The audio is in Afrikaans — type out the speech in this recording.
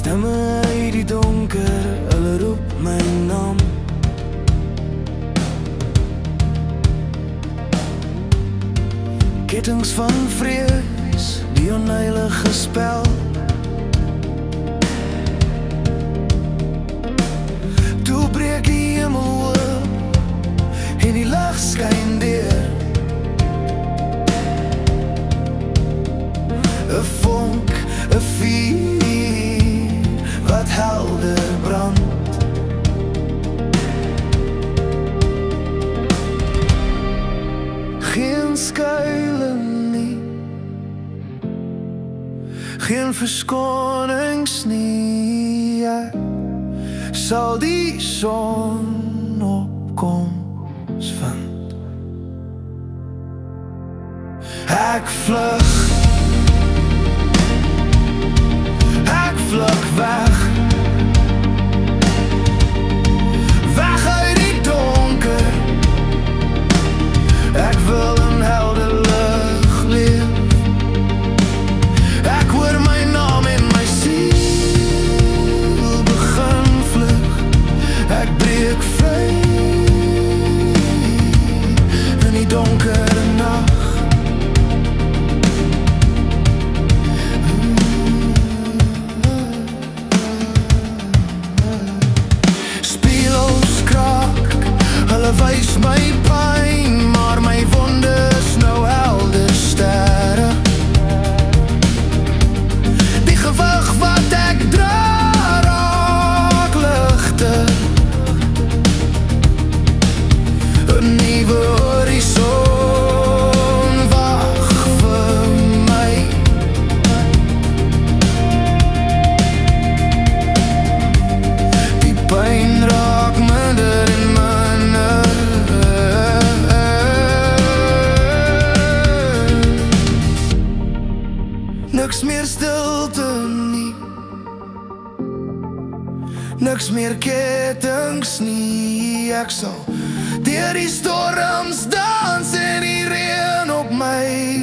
Stemme uit die donker, hulle roep my naam. Kettings van vrees, die onheilige spel. Toe breek die hemel oop en die lig skyn deur. 'n vonk, 'n vuur wat helder brand. Geen skuile nie, geen verskonings nie. Ek sal die son opkoms vind. Ek vlug weg, weg uit die donker. Ek wil in helder lig leef. Ek hoor my naam en my siel begin vlug. Ek breek vry in die donkere nag. Hulle wys my pyn, maar my wonde is nou helder sterre. Die gewig wat ek dra raak ligter. 'n nuwe horison wag vir my. Die pyn raak minder en niks meer stilte nie, niks meer kettings nie. Ek sal deur die storms dans en die reën op my